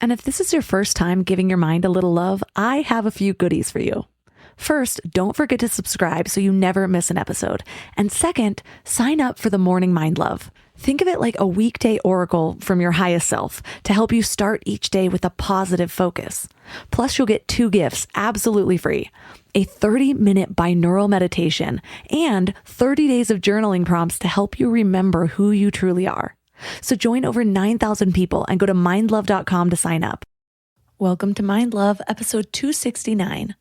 And if this is your first time giving your mind a little love, I have a few goodies for you. First, don't forget to subscribe so you never miss an episode. And second, sign up for the Morning Mind Love. Think of it like a weekday oracle from your highest self to help you start each day with a positive focus. Plus, you'll get 2 gifts absolutely free: a 30-minute binaural meditation and 30 days of journaling prompts to help you remember who you truly are. So join over 9,000 people and go to mindlove.com to sign up. Welcome to Mind Love, episode 269.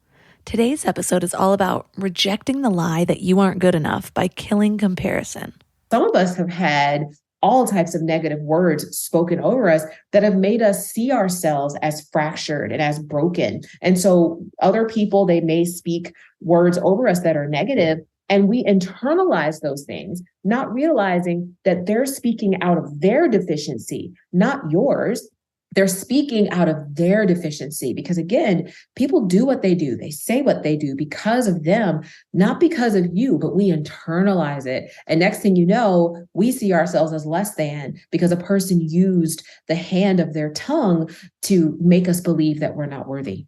Today's episode is all about rejecting the lie that you aren't good enough by killing comparison. Some of us have had all types of negative words spoken over us that have made us see ourselves as fractured and as broken. And so other people, they may speak words over us that are negative, and we internalize those things, not realizing that they're speaking out of their deficiency, not yours. They're speaking out of their deficiency because, again, people do what they do. They say what they do because of them, not because of you, but we internalize it. And next thing you know, we see ourselves as less than because a person used the hand of their tongue to make us believe that we're not worthy.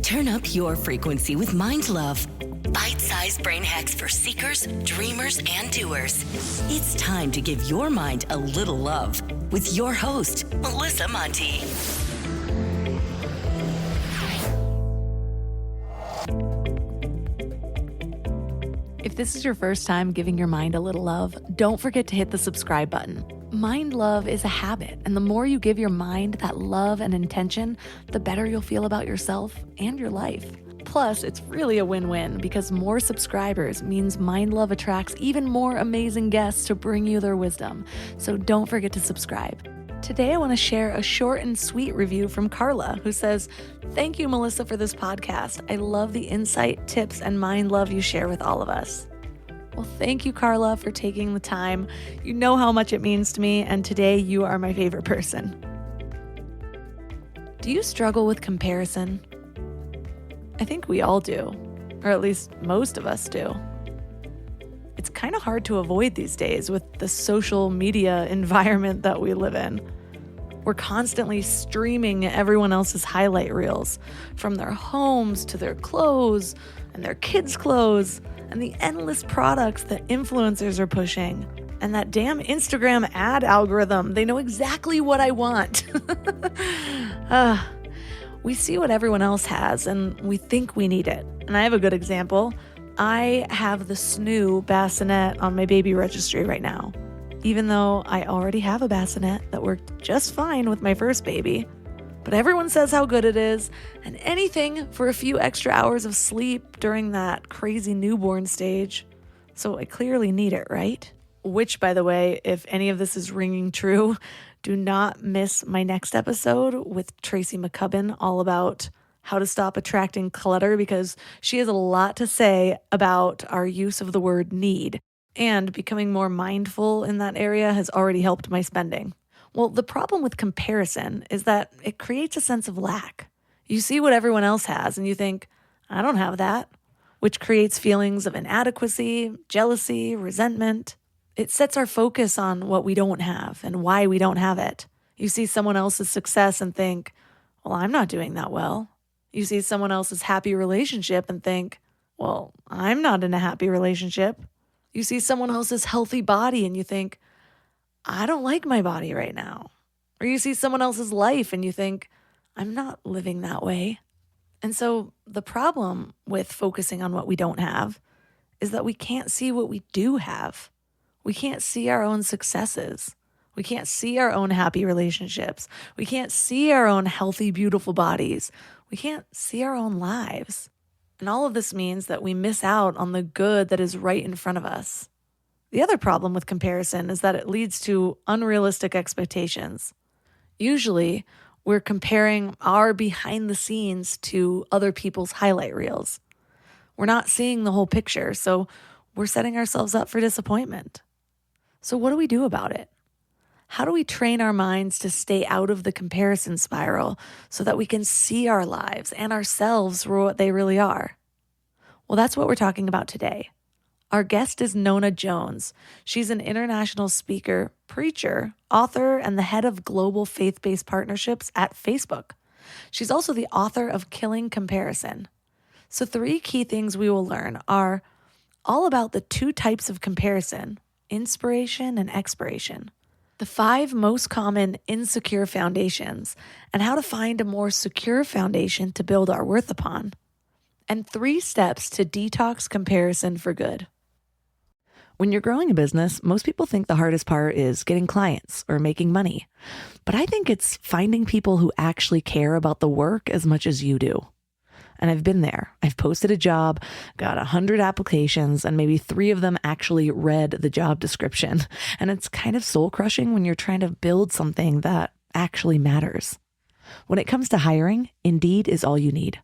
Turn up your frequency with Mind Love. Bite-sized brain hacks for seekers, dreamers, and doers. It's time to give your mind a little love with your host, Melissa Monti. If this is your first time giving your mind a little love, don't forget to hit the subscribe button. Mind love is a habit, and the more you give your mind that love and intention, the better you'll feel about yourself and your life. Plus, it's really a win-win because more subscribers means Mind Love attracts even more amazing guests to bring you their wisdom. So don't forget to subscribe. Today, I want to share a short and sweet review from Carla, who says, "Thank you, Melissa, for this podcast. I love the insight, tips, and mind love you share with all of us." Well, thank you, Carla, for taking the time. You know how much it means to me, and today you are my favorite person. Do you struggle with comparison? I think we all do, or at least most of us do. It's kind of hard to avoid these days with the social media environment that we live in. We're constantly streaming everyone else's highlight reels, from their homes to their clothes and their kids' clothes and the endless products that influencers are pushing. And that damn Instagram ad algorithm, they know exactly what I want. We see what everyone else has and we think we need it. And I have a good example. I have the snoo bassinet on my baby registry right now, even though I already have a bassinet that worked just fine with my first baby. But everyone says how good it is, and anything for a few extra hours of sleep during that crazy newborn stage. So I clearly need it, right? Which, by the way, if any of this is ringing true, do not miss my next episode with Tracy McCubbin, all about how to stop attracting clutter, because she has a lot to say about our use of the word need, and becoming more mindful in that area has already helped my spending. Well, the problem with comparison is that it creates a sense of lack. You see what everyone else has and you think, I don't have that, which creates feelings of inadequacy, jealousy, resentment. It sets our focus on what we don't have and why we don't have it. You see someone else's success and think, well, I'm not doing that well. You see someone else's happy relationship and think, well, I'm not in a happy relationship. You see someone else's healthy body and you think, I don't like my body right now. Or you see someone else's life and you think, I'm not living that way. And so the problem with focusing on what we don't have is that we can't see what we do have. We can't see our own successes. We can't see our own happy relationships. We can't see our own healthy, beautiful bodies. We can't see our own lives. And all of this means that we miss out on the good that is right in front of us. The other problem with comparison is that it leads to unrealistic expectations. Usually, we're comparing our behind the scenes to other people's highlight reels. We're not seeing the whole picture, so we're setting ourselves up for disappointment. So what do we do about it? How do we train our minds to stay out of the comparison spiral so that we can see our lives and ourselves for what they really are? Well, that's what we're talking about today. Our guest is Nona Jones. She's an international speaker, preacher, author, and the head of global faith-based partnerships at Facebook. She's also the author of Killing Comparison. So 3 key things we will learn are all about the 2 types of comparison, inspiration and expiration, the 5 most common insecure foundations, and how to find a more secure foundation to build our worth upon, and 3 steps to detox comparison for good. When you're growing a business, most people think the hardest part is getting clients or making money. But I think it's finding people who actually care about the work as much as you do. And I've been there. I've posted a job, got 100 applications, and maybe 3 of them actually read the job description. And it's kind of soul crushing when you're trying to build something that actually matters. When it comes to hiring, Indeed is all you need.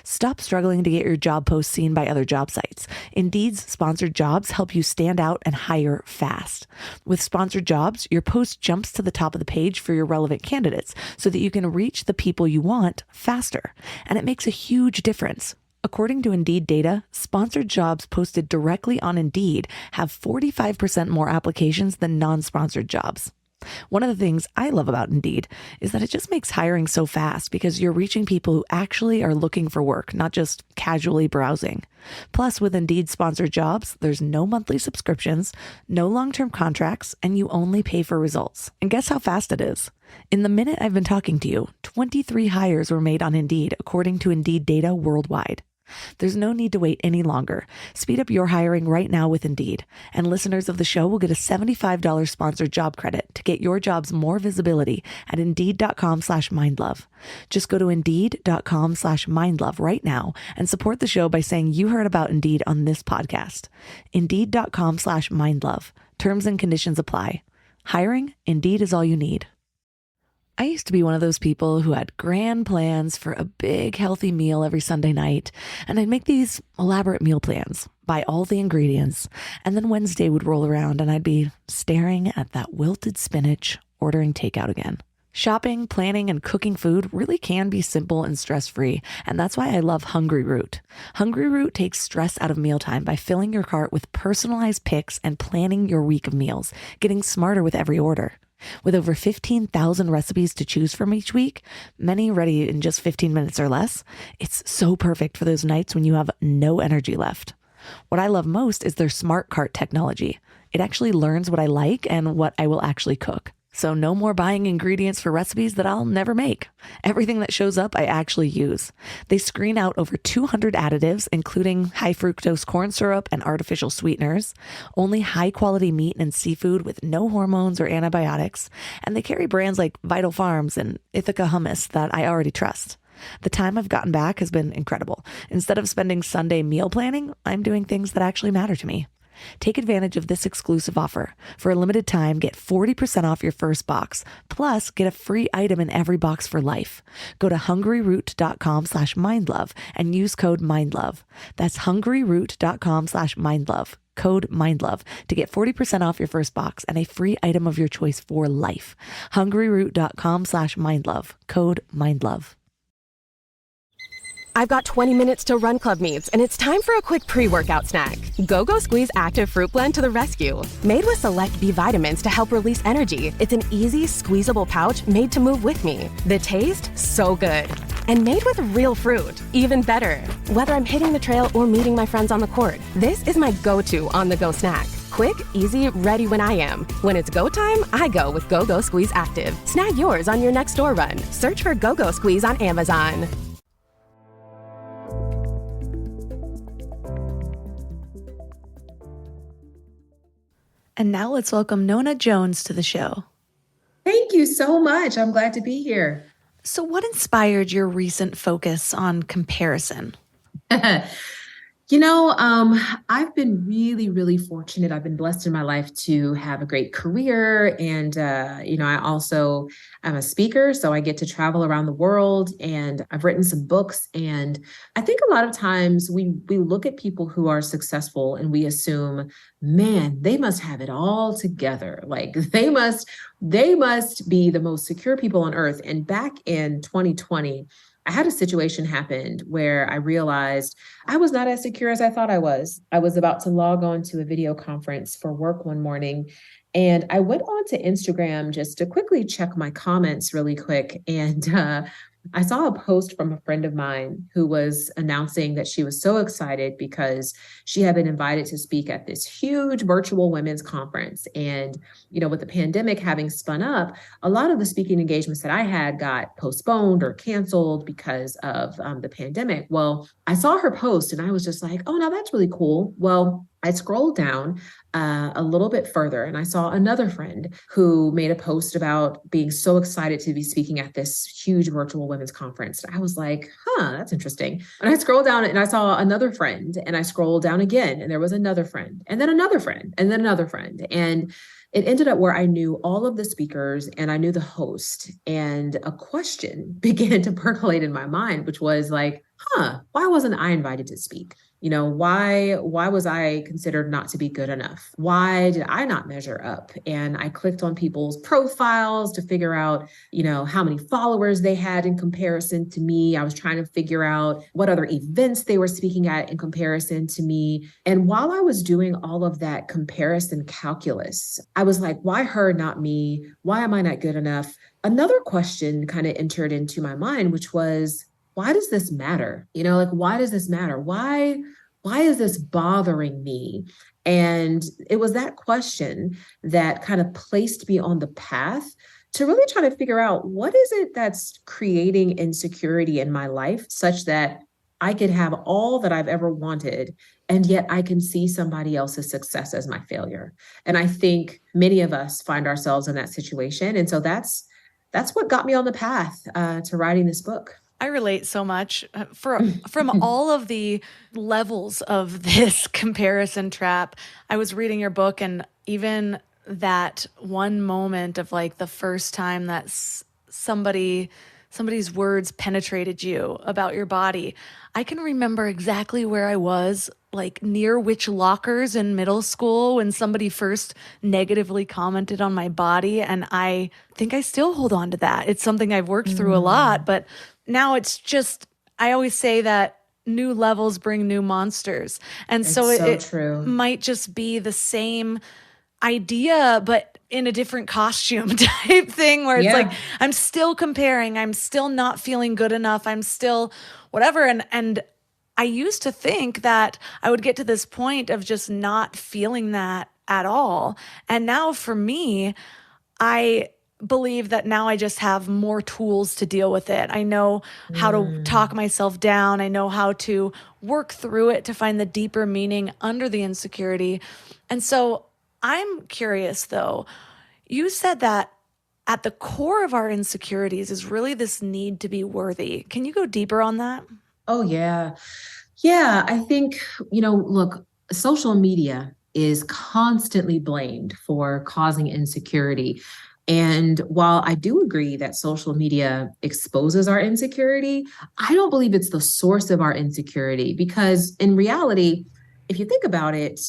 Stop struggling to get your job posts seen by other job sites. Indeed's sponsored jobs help you stand out and hire fast. With sponsored jobs, your post jumps to the top of the page for your relevant candidates so that you can reach the people you want faster. And it makes a huge difference. According to Indeed data, sponsored jobs posted directly on Indeed have 45% more applications than non-sponsored jobs. One of the things I love about Indeed is that it just makes hiring so fast because you're reaching people who actually are looking for work, not just casually browsing. Plus, with Indeed sponsored jobs, there's no monthly subscriptions, no long-term contracts, and you only pay for results. And guess how fast it is? In the minute I've been talking to you, 23 hires were made on Indeed, according to Indeed data worldwide. There's no need to wait any longer. Speed up your hiring right now with Indeed. And listeners of the show will get a $75 sponsored job credit to get your jobs more visibility at Indeed.com/mindlove. Just go to Indeed.com/mindlove right now and support the show by saying you heard about Indeed on this podcast. Indeed.com/mindlove. Terms and conditions apply. Hiring? Indeed is all you need. I used to be one of those people who had grand plans for a big healthy meal every Sunday night, and I'd make these elaborate meal plans, buy all the ingredients, and then Wednesday would roll around and I'd be staring at that wilted spinach, ordering takeout again. Shopping, planning, and cooking food really can be simple and stress-free, and that's why I love Hungry Root. Hungry Root takes stress out of mealtime by filling your cart with personalized picks and planning your week of meals, getting smarter with every order. With over 15,000 recipes to choose from each week, many ready in just 15 minutes or less, it's so perfect for those nights when you have no energy left. What I love most is their smart cart technology. It actually learns what I like and what I will actually cook. So no more buying ingredients for recipes that I'll never make. Everything that shows up, I actually use. They screen out over 200 additives, including high fructose corn syrup and artificial sweeteners, only high quality meat and seafood with no hormones or antibiotics, and they carry brands like Vital Farms and Ithaca hummus that I already trust. The time I've gotten back has been incredible. Instead of spending Sunday meal planning, I'm doing things that actually matter to me. Take advantage of this exclusive offer. For a limited time, get 40% off your first box, plus get a free item in every box for life. Go to hungryroot.com/mindlove and use code mindlove. That's hungryroot.com/mindlove, code mindlove to get 40% off your first box and a free item of your choice for life. hungryroot.com/mindlove, code mindlove. I've got 20 minutes till Run Club meets, and it's time for a quick pre-workout snack. Go Squeeze Active Fruit Blend to the rescue. Made with select B vitamins to help release energy, it's an easy, squeezable pouch made to move with me. The taste? So good. And made with real fruit. Even better. Whether I'm hitting the trail or meeting my friends on the court, this is my go-to on-the-go snack. Quick, easy, ready when I am. When it's go time, I go with Go Squeeze Active. Snag yours on your next door run. Search for Go Squeeze on Amazon. And now let's welcome Nona Jones to the show. Thank you so much. I'm glad to be here. So what inspired your recent focus on comparison? I've been really, really fortunate. I've been blessed in my life to have a great career. And, I'm a speaker, so I get to travel around the world, and I've written some books. And I think a lot of times we look at people who are successful and we assume, man, they must have it all together. Like they must be the most secure people on earth. And back in 2020, I had a situation happen where I realized I was not as secure as I thought I was. I was about to log on to a video conference for work one morning, and I went on to Instagram just to quickly check my comments really quick. And I saw a post from a friend of mine who was announcing that she was so excited because she had been invited to speak at this huge virtual women's conference. And, with the pandemic having spun up, a lot of the speaking engagements that I had got postponed or canceled because of the pandemic. Well, I saw her post and I was just like, oh, now that's really cool. Well, I scrolled down a little bit further and I saw another friend who made a post about being so excited to be speaking at this huge virtual women's conference. I was like, that's interesting. And I scrolled down and I saw another friend, and I scrolled down again and there was another friend and then another friend and then another friend. And it ended up where I knew all of the speakers and I knew the host, and a question began to percolate in my mind, which was like, why wasn't I invited to speak? Why was I considered not to be good enough? Why did I not measure up? And I clicked on people's profiles to figure out, how many followers they had in comparison to me. I was trying to figure out what other events they were speaking at in comparison to me. And while I was doing all of that comparison calculus, I was like, why her, not me? Why am I not good enough? Another question kind of entered into my mind, which was, why does this matter? Why does this matter? Why is this bothering me? And it was that question that kind of placed me on the path to really try to figure out, what is it that's creating insecurity in my life such that I could have all that I've ever wanted, and yet I can see somebody else's success as my failure. And I think many of us find ourselves in that situation. And so that's what got me on the path to writing this book. I relate so much from all of the levels of this comparison trap. I was reading your book, and even that one moment of like the first time that somebody's words penetrated you about your body, I can remember exactly where I was, like near which lockers in middle school when somebody first negatively commented on my body. And I think I still hold on to that. It's something I've worked through a lot, but now it's just, I always say that new levels bring new monsters. And so it might just be the same idea, but in a different costume type thing where it's like, I'm still comparing, I'm still not feeling good enough, I'm still whatever. And I used to think that I would get to this point of just not feeling that at all. And now for me, I believe that now I just have more tools to deal with it. I know how to talk myself down. I know how to work through it to find the deeper meaning under the insecurity. And so I'm curious though, you said that at the core of our insecurities is really this need to be worthy. Can you go deeper on that? Oh, yeah. Yeah, I think, look, social media is constantly blamed for causing insecurity. And while I do agree that social media exposes our insecurity, I don't believe it's the source of our insecurity, because in reality, if you think about it,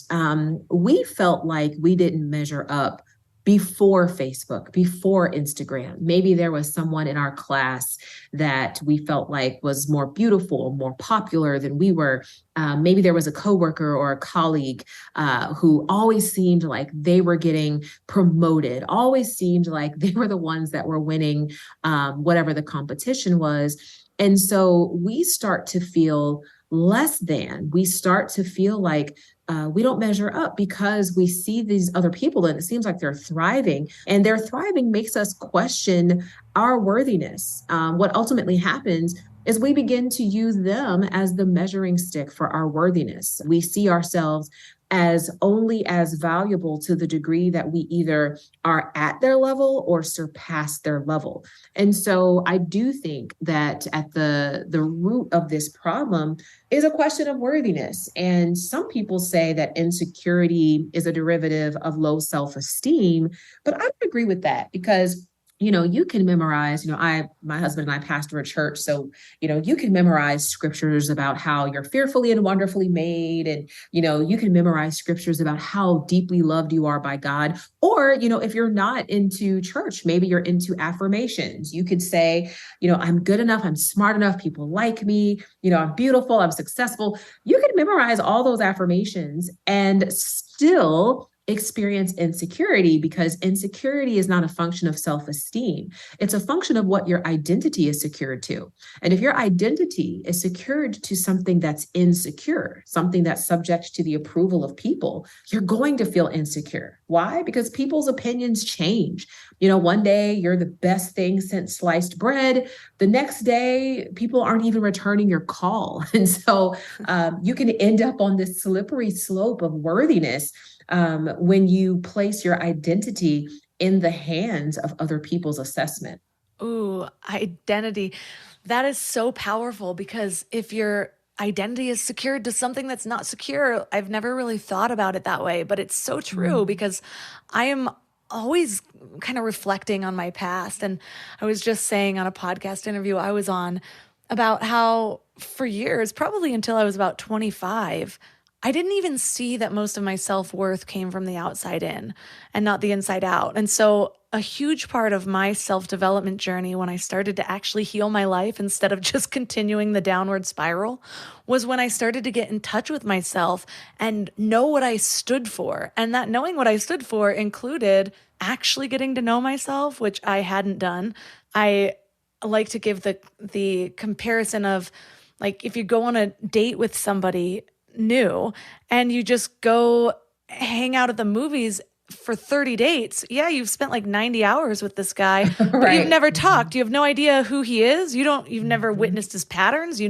we felt like we didn't measure up before Facebook, before Instagram. Maybe there was someone in our class that we felt like was more beautiful, more popular than we were. Maybe there was a coworker or a colleague who always seemed like they were getting promoted, always seemed like they were the ones that were winning whatever the competition was. And so we start to feel less than. We start to feel like we don't measure up because we see these other people and it seems like they're thriving, and their thriving makes us question our worthiness. What ultimately happens is we begin to use them as the measuring stick for our worthiness. We see ourselves as only as valuable to the degree that we either are at their level or surpass their level. And so I do think that at the root of this problem is a question of worthiness. And some people say that insecurity is a derivative of low self-esteem, but I don't agree with that, because you can memorize, my husband and I pastor a church. So, you can memorize scriptures about how you're fearfully and wonderfully made. And, you can memorize scriptures about how deeply loved you are by God. Or, if you're not into church, maybe you're into affirmations. You could say, I'm good enough. I'm smart enough. People like me. I'm beautiful. I'm successful. You can memorize all those affirmations and still experience insecurity, because insecurity is not a function of self-esteem. It's a function of what your identity is secured to. And if your identity is secured to something that's insecure, something that's subject to the approval of people, you're going to feel insecure. Why? Because people's opinions change. One day you're the best thing since sliced bread. The next day, people aren't even returning your call. And so you can end up on this slippery slope of worthiness when you place your identity in the hands of other people's assessment. Ooh, identity. That is so powerful, because if your identity is secured to something that's not secure, I've never really thought about it that way, but it's so true, because I am always kind of reflecting on my past. And I was just saying on a podcast interview I was on about how for years, probably until I was about 25, I didn't even see that most of my self-worth came from the outside in and not the inside out. And so a huge part of my self-development journey, when I started to actually heal my life instead of just continuing the downward spiral, was when I started to get in touch with myself and know what I stood for. And that knowing what I stood for included actually getting to know myself, which I hadn't done. I like to give the comparison of, like, if you go on a date with somebody new and you just go hang out at the movies for 30 dates. Yeah, you've spent like 90 hours with this guy, but Right. you've never talked. You have no idea who he is. You've never witnessed his patterns.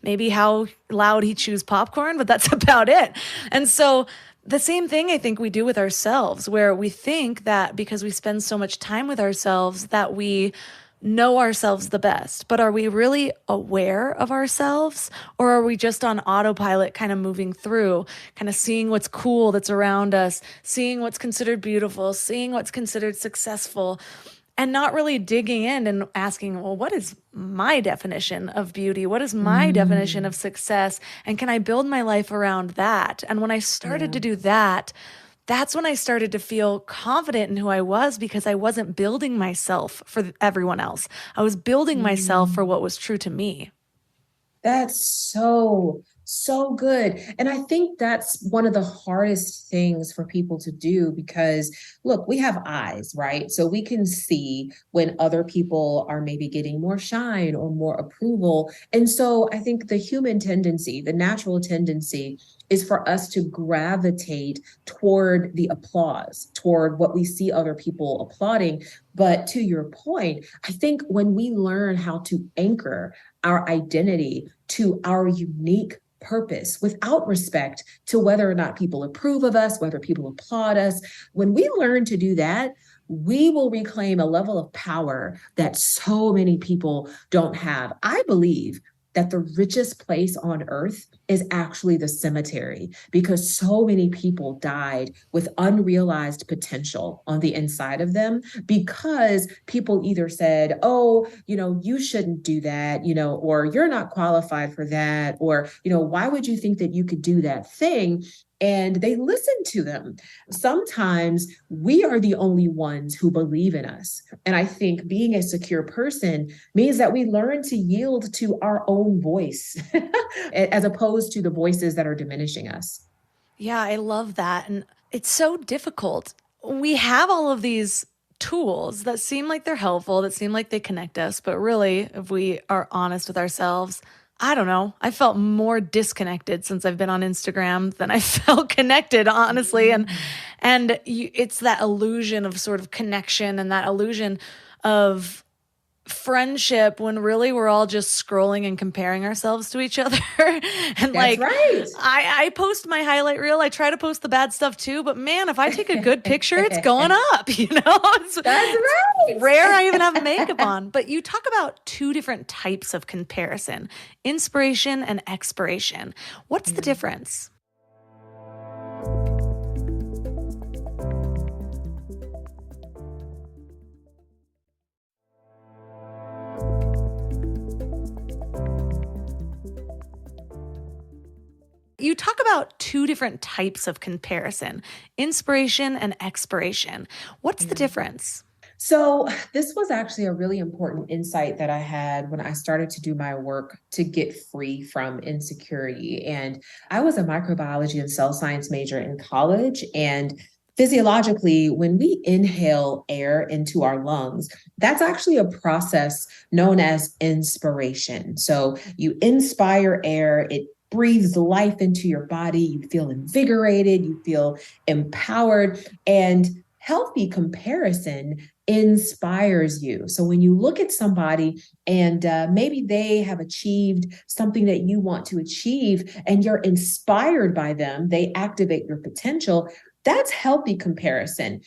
Maybe how loud he chews popcorn, but that's about it. And so the same thing I think we do with ourselves, where we think that because we spend so much time with ourselves that we know ourselves the best. But are we really aware of ourselves, or are we just on autopilot, kind of moving through, kind of seeing what's cool that's around us, seeing what's considered beautiful, seeing what's considered successful, and not really digging in and asking, well, what is my definition of beauty? What is my definition of success? And can I build my life around that? And when I started to do that, that's when I started to feel confident in who I was, because I wasn't building myself for everyone else. I was building myself for what was true to me. That's so good. And I think that's one of the hardest things for people to do, because look, we have eyes, right? So we can see when other people are maybe getting more shine or more approval. And so I think the human tendency, the natural tendency, is for us to gravitate toward the applause, toward what we see other people applauding. But to your point, I think when we learn how to anchor our identity to our unique purpose without respect to whether or not people approve of us, whether people applaud us, when we learn to do that, we will reclaim a level of power that so many people don't have. I believe that the richest place on earth is actually the cemetery, because so many people died with unrealized potential on the inside of them, because people either said, oh, you shouldn't do that, or you're not qualified for that, or, why would you think that you could do that thing? And they listen to them. Sometimes we are the only ones who believe in us. And I think being a secure person means that we learn to yield to our own voice as opposed to the voices that are diminishing us. Yeah, I love that. And it's so difficult. We have all of these tools that seem like they're helpful, that seem like they connect us, but really, if we are honest with ourselves, I don't know. I felt more disconnected since I've been on Instagram than I felt connected, honestly. It's that illusion of sort of connection and that illusion of friendship, when really we're all just scrolling and comparing ourselves to each other. And That's right. I post my highlight reel. I try to post the bad stuff too, but man, if I take a good picture, it's going up, That's right. Rare I even have makeup on. But you talk about two different types of comparison: inspiration and expiration. What's the difference? You talk about two different types of comparison, inspiration and expiration. What's the difference? So, this was actually a really important insight that I had when I started to do my work to get free from insecurity. And I was a microbiology and cell science major in college. And physiologically, when we inhale air into our lungs, that's actually a process known as inspiration. So, you inspire air, it breathes life into your body, you feel invigorated, you feel empowered. And healthy comparison inspires you. So when you look at somebody and maybe they have achieved something that you want to achieve and you're inspired by them, they activate your potential. That's healthy comparison.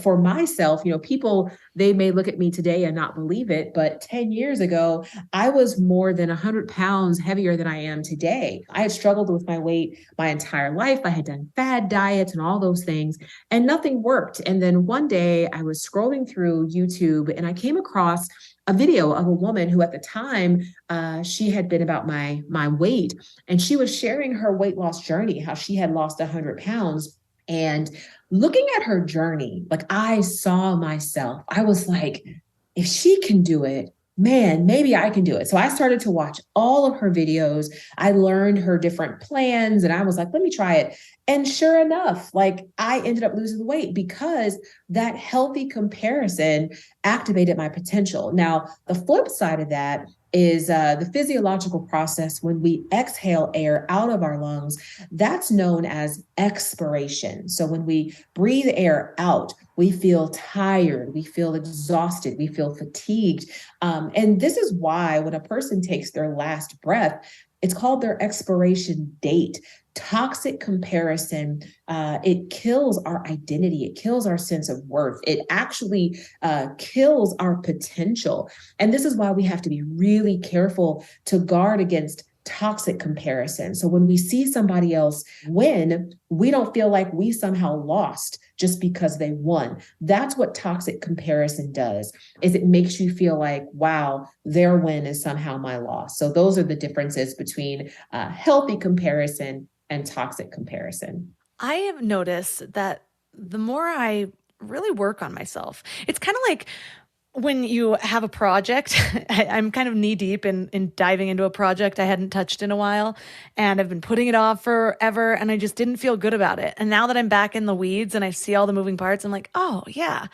For myself, people, they may look at me today and not believe it, but 10 years ago, I was more than 100 pounds heavier than I am today. I had struggled with my weight my entire life. I had done fad diets and all those things, and nothing worked. And then one day I was scrolling through YouTube and I came across a video of a woman who at the time, she had been about my weight, and she was sharing her weight loss journey, how she had lost 100 pounds. And looking at her journey, like I saw myself, I was like, if she can do it, man, maybe I can do it. So I started to watch all of her videos. I learned her different plans and I was like, let me try it. And sure enough, like I ended up losing weight because that healthy comparison activated my potential. Now, the flip side of that is the physiological process when we exhale air out of our lungs, that's known as expiration. So when we breathe air out, we feel tired, we feel exhausted, we feel fatigued. And this is why when a person takes their last breath, it's called their expiration date. Toxic comparison, it kills our identity. It kills our sense of worth. It actually kills our potential. And this is why we have to be really careful to guard against toxic comparison. So when we see somebody else win, we don't feel like we somehow lost just because they won. That's what toxic comparison does, is it makes you feel like, wow, their win is somehow my loss. So those are the differences between healthy comparison and toxic comparison. I have noticed that the more I really work on myself, it's kind of like when you have a project. I'm kind of knee deep in diving into a project I hadn't touched in a while, and I've been putting it off forever, and I just didn't feel good about it. And now that I'm back in the weeds and I see all the moving parts, I'm like, oh yeah,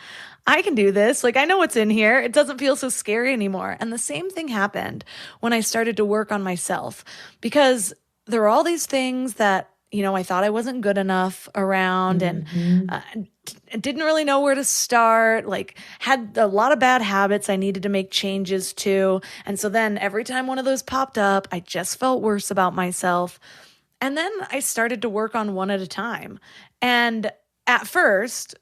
I can do this. Like I know what's in here. It doesn't feel so scary anymore. And the same thing happened when I started to work on myself, because there were all these things that, I thought I wasn't good enough around, and didn't really know where to start, like had a lot of bad habits I needed to make changes to. And so then every time one of those popped up, I just felt worse about myself. And then I started to work on one at a time. And at first,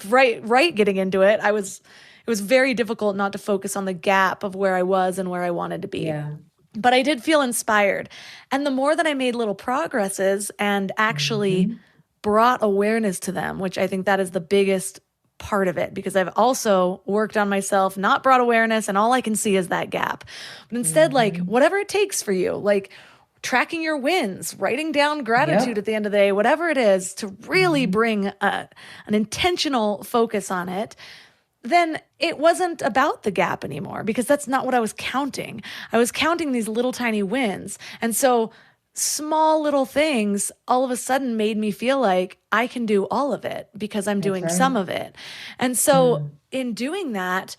right getting into it, it was very difficult not to focus on the gap of where I was and where I wanted to be. Yeah. But I did feel inspired. And the more that I made little progresses and actually brought awareness to them, which I think that is the biggest part of it, because I've also worked on myself, not brought awareness, and all I can see is that gap. But instead, like whatever it takes for you, like tracking your wins, writing down gratitude at the end of the day, whatever it is, to really bring an intentional focus on it, then it wasn't about the gap anymore, because that's not what I was counting. I was counting these little tiny wins. And so small little things all of a sudden made me feel like I can do all of it because I'm doing some of it. And so in doing that,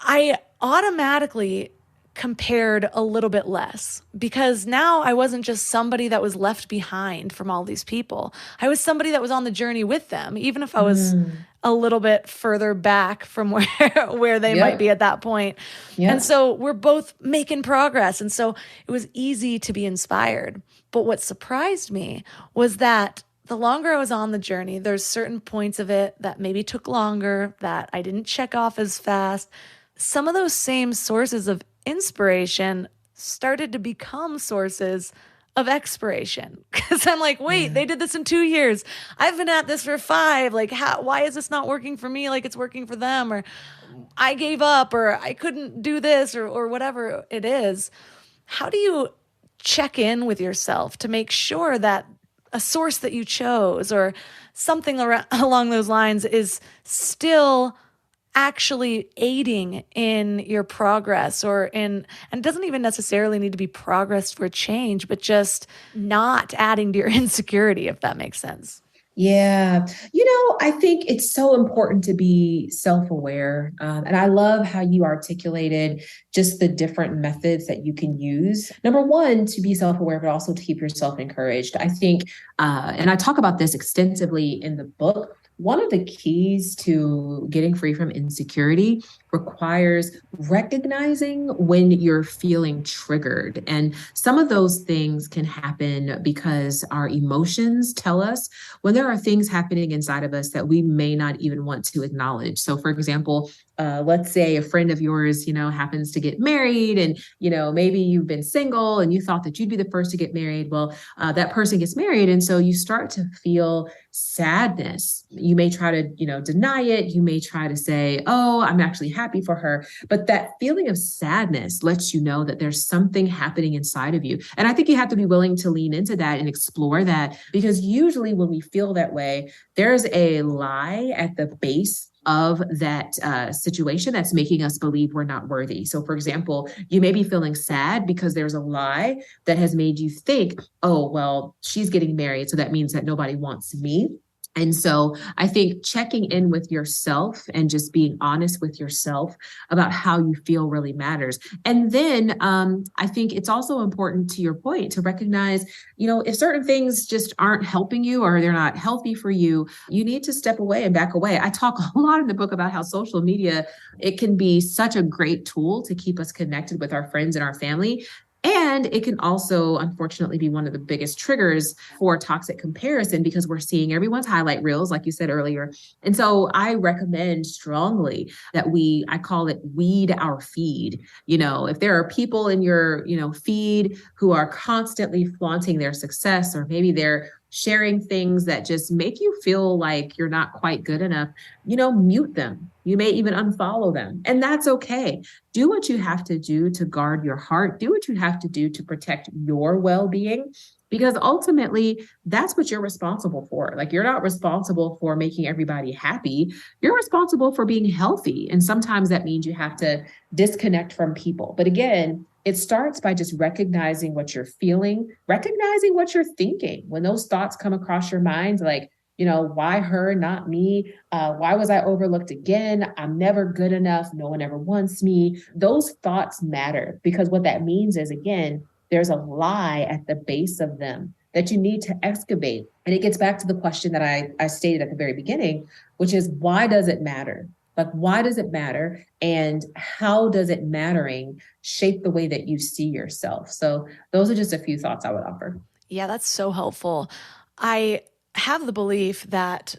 I automatically compared a little bit less, because now I wasn't just somebody that was left behind from all these people. I was somebody that was on the journey with them, even if I was a little bit further back from where they might be at that point. And so we're both making progress. And so it was easy to be inspired. But what surprised me was that the longer I was on the journey, there's certain points of it that maybe took longer, that I didn't check off as fast. Some of those same sources of inspiration started to become sources of expiration, because I'm like, wait, they did this in 2 years. I've been at this for 5. Like, why is this not working for me like it's working for them? Or I gave up, or I couldn't do this, or whatever it is. How do you check in with yourself to make sure that a source that you chose or something along those lines is still actually aiding in your progress and it doesn't even necessarily need to be progress for change, but just not adding to your insecurity, if that makes sense. Yeah. I think it's so important to be self-aware. And I love how you articulated just the different methods that you can use. Number one, to be self-aware, but also to keep yourself encouraged. I think, and I talk about this extensively in the book, one of the keys to getting free from insecurity requires recognizing when you're feeling triggered. And some of those things can happen because our emotions tell us when there are things happening inside of us that we may not even want to acknowledge. So, for example, let's say a friend of yours, happens to get married and, maybe you've been single and you thought that you'd be the first to get married. Well, that person gets married. And so you start to feel sadness. You may try to, deny it. You may try to say, oh, I'm actually happy for her. But that feeling of sadness lets you know that there's something happening inside of you. And I think you have to be willing to lean into that and explore that, because usually when we feel that way, there's a lie at the base of that situation that's making us believe we're not worthy. So, for example, you may be feeling sad because there's a lie that has made you think, oh, well, she's getting married, so that means that nobody wants me. And so I think checking in with yourself and just being honest with yourself about how you feel really matters. And then I think it's also important, to your point, to recognize, if certain things just aren't helping you or they're not healthy for you, you need to step away and back away. I talk a lot in the book about how social media, it can be such a great tool to keep us connected with our friends and our family. And it can also, unfortunately, be one of the biggest triggers for toxic comparison, because we're seeing everyone's highlight reels, like you said earlier. And so I recommend strongly that I call it weed our feed. If there are people in your, feed who are constantly flaunting their success, or maybe they're sharing things that just make you feel like you're not quite good enough, mute them. You may even unfollow them. And that's okay. Do what you have to do to guard your heart. Do what you have to do to protect your well-being, because ultimately that's what you're responsible for. Like, you're not responsible for making everybody happy. You're responsible for being healthy. And sometimes that means you have to disconnect from people. But again, it starts by just recognizing what you're feeling, recognizing what you're thinking. When those thoughts come across your mind, like, why her, not me? Why was I overlooked again? I'm never good enough. No one ever wants me. Those thoughts matter, because what that means is, again, there's a lie at the base of them that you need to excavate. And it gets back to the question that I stated at the very beginning, which is, why does it matter? Like, why does it matter? And how does it mattering shape the way that you see yourself? So those are just a few thoughts I would offer. Yeah, that's so helpful. I have the belief that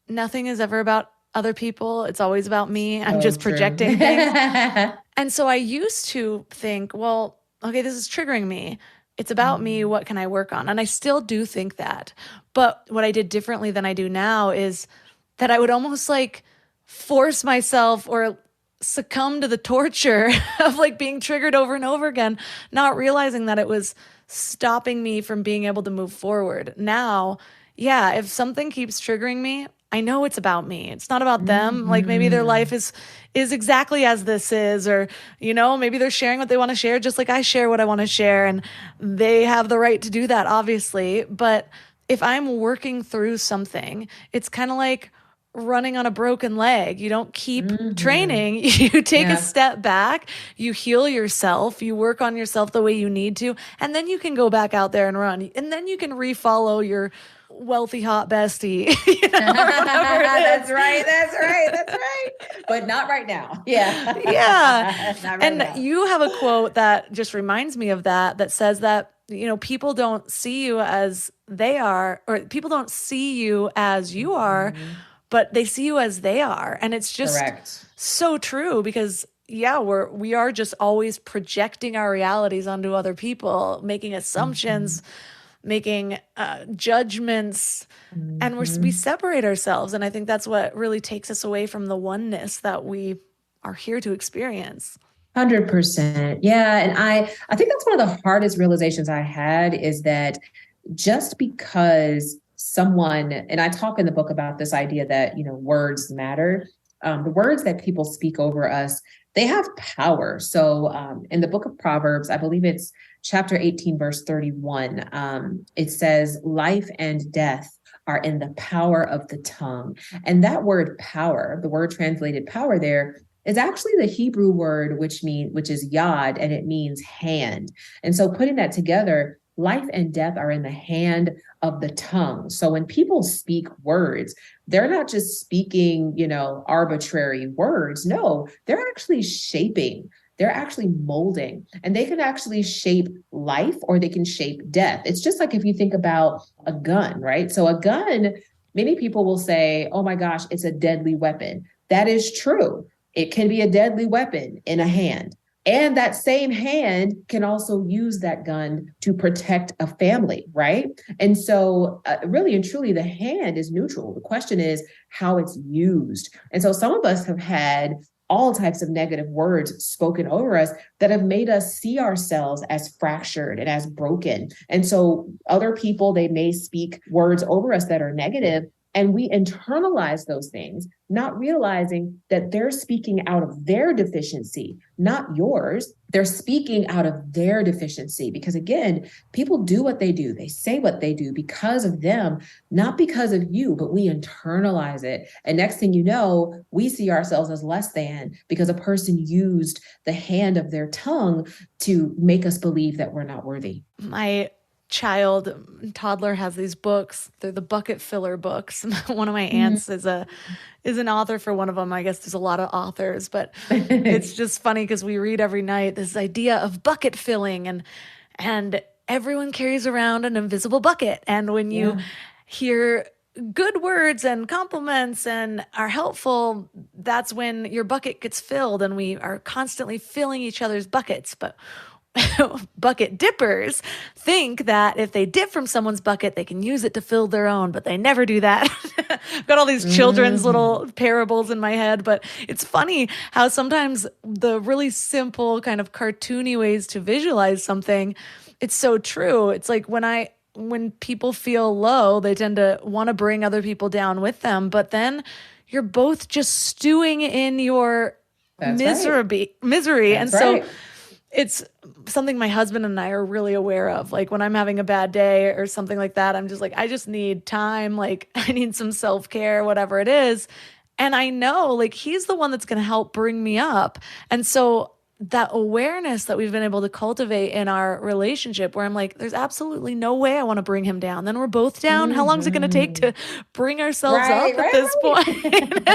nothing is ever about other people. It's always about me. I'm just projecting things. And so I used to think, well, okay, this is triggering me. It's about me. What can I work on? And I still do think that. But what I did differently than I do now is that I would almost like force myself or succumb to the torture of like being triggered over and over again, not realizing that it was stopping me from being able to move forward. Now, yeah, if something keeps triggering me, I know it's about me. It's not about them. Like, maybe their life is exactly as this is, or, maybe they're sharing what they want to share, just like I share what I want to share, and they have the right to do that, obviously. But if I'm working through something, it's kind of like running on a broken leg. You don't keep training. You take a step back, you heal yourself, you work on yourself the way you need to, and then you can go back out there and run. And then you can refollow your wealthy hot bestie. That's right. But not right now. Yeah. Yeah. Not now. You have a quote that just reminds me of that says that, people don't see you as they are, or people don't see you as you are, but they see you as they are. And it's just so true, because we are just always projecting our realities onto other people, making assumptions, making judgments, and we separate ourselves. And I think that's what really takes us away from the oneness that we are here to experience. 100%. Yeah. And I think that's one of the hardest realizations I had is that just because someone, and I talk in the book about this idea that, words matter. The words that people speak over us, they have power. So in the book of Proverbs, I believe it's chapter 18, verse 31, it says, life and death are in the power of the tongue. And that word power, the word translated power there, is actually the Hebrew word which is yod, and it means hand. And so putting that together, life and death are in the hand of the tongue. So when people speak words, they're not just speaking, arbitrary words. No, they're actually shaping. They're actually molding, and they can actually shape life or they can shape death. It's just like if you think about a gun, right? So a gun, many people will say, oh my gosh, it's a deadly weapon. That is true. It can be a deadly weapon in a hand. And that same hand can also use that gun to protect a family, right? And so really and truly, the hand is neutral. The question is how it's used. And so some of us have had all types of negative words spoken over us that have made us see ourselves as fractured and as broken. And so other people, they may speak words over us that are negative, and we internalize those things, not realizing that they're speaking out of their deficiency, not yours. They're speaking out of their deficiency because, again, people do what they do. They say what they do because of them, not because of you, but we internalize it. And next thing you know, we see ourselves as less than because a person used the hand of their tongue to make us believe that we're not worthy. My toddler has these books. They're the bucket filler books. One of my aunts is an author for one of them. I guess there's a lot of authors, but it's just funny because we read every night this idea of bucket filling, and everyone carries around an invisible bucket. And when you hear good words and compliments and are helpful, that's when your bucket gets filled, and we are constantly filling each other's buckets. But bucket dippers think that if they dip from someone's bucket, they can use it to fill their own, but they never do that. I've got all these children's little parables in my head, but it's funny how sometimes the really simple kind of cartoony ways to visualize something, it's so true. It's like when people feel low, they tend to want to bring other people down with them, but then you're both just stewing in your misery. And so it's something my husband and I are really aware of. Like when I'm having a bad day or something like that, I'm just like, I just need time. Like I need some self-care, whatever it is. And I know like he's the one that's going to help bring me up. And so that awareness that we've been able to cultivate in our relationship where I'm like, there's absolutely no way I want to bring him down. Then we're both down. How long is it going to take to bring ourselves up at this point?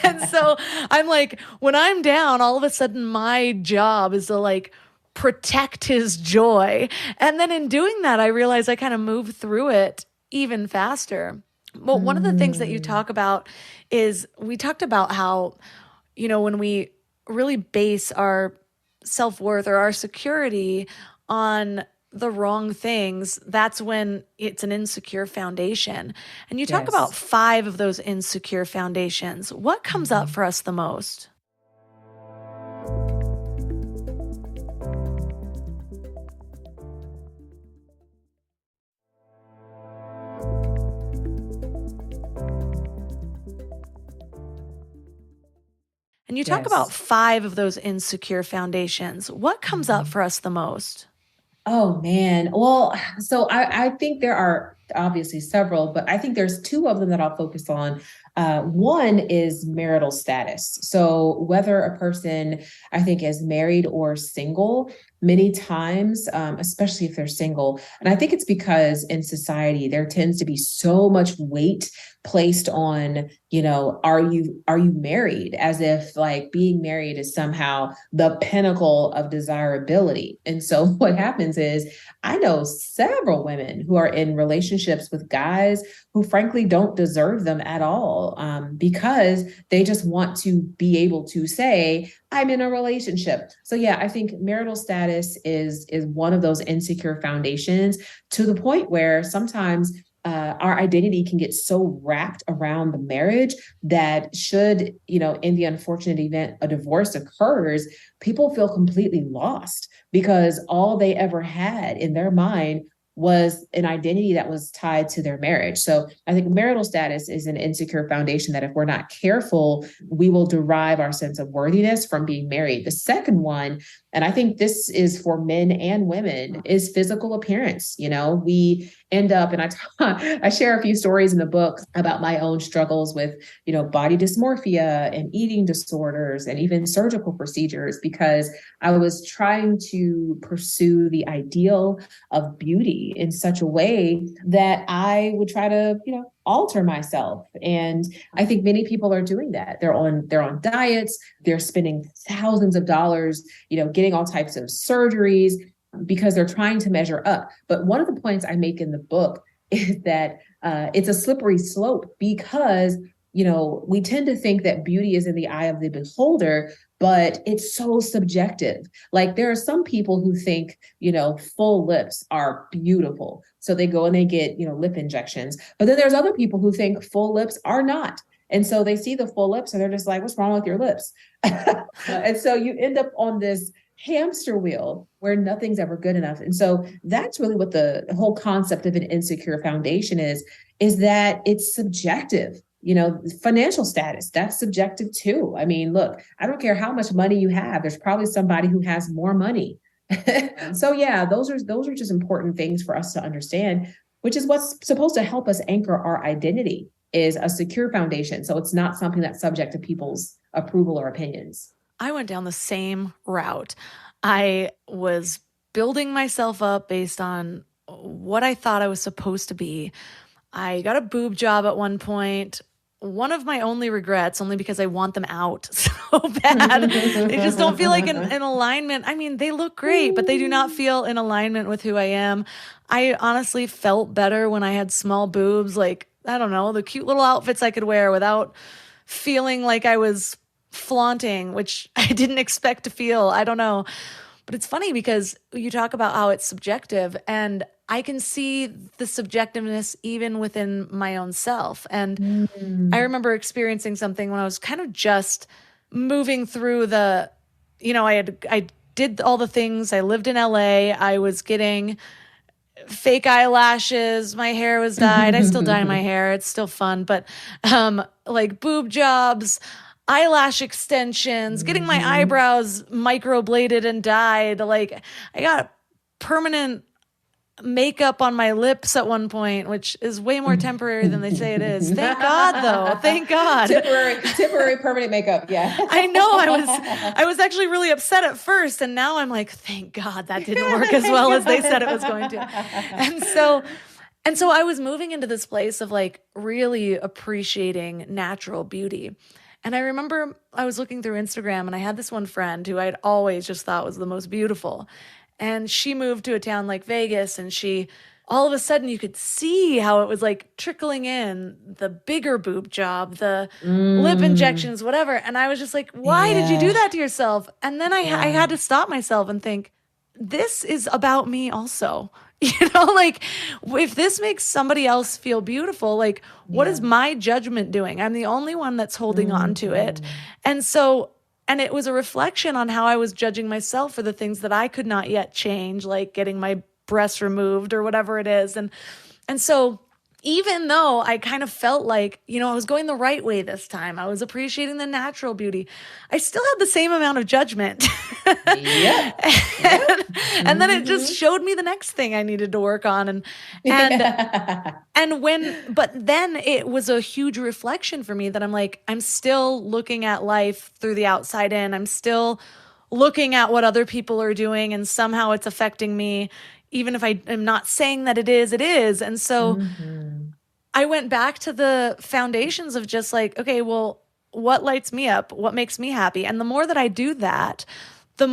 And so I'm like, when I'm down, all of a sudden my job is to like protect his joy. And then in doing that, I realize I kind of move through it even faster. But one of the things that you talk about is we talked about how, when we really base our self-worth or our security on the wrong things, that's when it's an insecure foundation. And you talk about 5 of those insecure foundations. What comes up for us the most? And you talk about 5 of those insecure foundations. What comes up for us the most? Oh, man. Well, so I think there are obviously several, but I think there's 2 of them that I'll focus on. One is marital status. So whether a person, I think, is married or single, many times, especially if they're single. And I think it's because in society, there tends to be so much weight placed on, are you married? As if like being married is somehow the pinnacle of desirability. And so what happens is I know several women who are in relationships with guys who frankly don't deserve them at all, because they just want to be able to say, I'm in a relationship. So yeah, I think marital status is one of those insecure foundations, to the point where sometimes our identity can get so wrapped around the marriage that should, in the unfortunate event a divorce occurs, people feel completely lost because all they ever had in their mind was an identity that was tied to their marriage. So I think marital status is an insecure foundation that if we're not careful, we will derive our sense of worthiness from being married. The second one, and I think this is for men and women, is physical appearance. We end up, and I share a few stories in the book about my own struggles with, body dysmorphia and eating disorders and even surgical procedures, because I was trying to pursue the ideal of beauty in such a way that I would try to, alter myself. And I think many people are doing that. They're on diets, they're spending thousands of dollars, getting all types of surgeries because they're trying to measure up. But one of the points I make in the book is that it's a slippery slope because we tend to think that beauty is in the eye of the beholder, but it's so subjective. Like there are some people who think, full lips are beautiful. So they go and they get, lip injections. But then there's other people who think full lips are not. And so they see the full lips and they're just like, what's wrong with your lips? And so you end up on this hamster wheel where nothing's ever good enough. And so that's really what the whole concept of an insecure foundation is that it's subjective. Financial status, that's subjective too. I mean, look, I don't care how much money you have. There's probably somebody who has more money. So yeah, those are just important things for us to understand, which is what's supposed to help us anchor our identity, is a secure foundation. So it's not something that's subject to people's approval or opinions. I went down the same route. I was building myself up based on what I thought I was supposed to be. I got a boob job at one point. One of my only regrets, only because I want them out so bad. They just don't feel like in alignment. I mean, they look great, but they do not feel in alignment with who I am. I honestly felt better when I had small boobs, like, I don't know, the cute little outfits I could wear without feeling like I was flaunting, which I didn't expect to feel. I don't know. But it's funny because you talk about how it's subjective, and I can see the subjectiveness even within my own self. And I remember experiencing something when I was kind of just moving through I did all the things. I lived in LA. I was getting fake eyelashes. My hair was dyed. I still dye my hair. It's still fun. But like boob jobs, eyelash extensions, getting my eyebrows microbladed and dyed. Like I got permanent makeup on my lips at one point, which is way more temporary than they say it is. Thank God, though. Thank God. Temporary permanent makeup. Yeah. I know. I was actually really upset at first, and now I'm like, thank God that didn't work as well as they said it was going to. And so I was moving into this place of like really appreciating natural beauty. And I remember I was looking through Instagram and I had this one friend who I'd always just thought was the most beautiful. And she moved to a town like Vegas, and all of a sudden you could see how it was like trickling in, the bigger boob job, the lip injections, whatever. And I was just like, why did you do that to yourself? And then I had to stop myself and think, this is about me also. Like if this makes somebody else feel beautiful, like what is my judgment doing? I'm the only one that's holding on to it. And it was a reflection on how I was judging myself for the things that I could not yet change, like getting my breasts removed or whatever it is. And so even though I kind of felt like, I was going the right way this time, I was appreciating the natural beauty, I still had the same amount of judgment. And then it just showed me the next thing I needed to work on. But then it was a huge reflection for me that I'm like, I'm still looking at life through the outside in. I'm still looking at what other people are doing, and somehow it's affecting me. Even if I am not saying that it is. And so I went back to the foundations of just like, okay, well, what lights me up? What makes me happy? And the more that I do that, the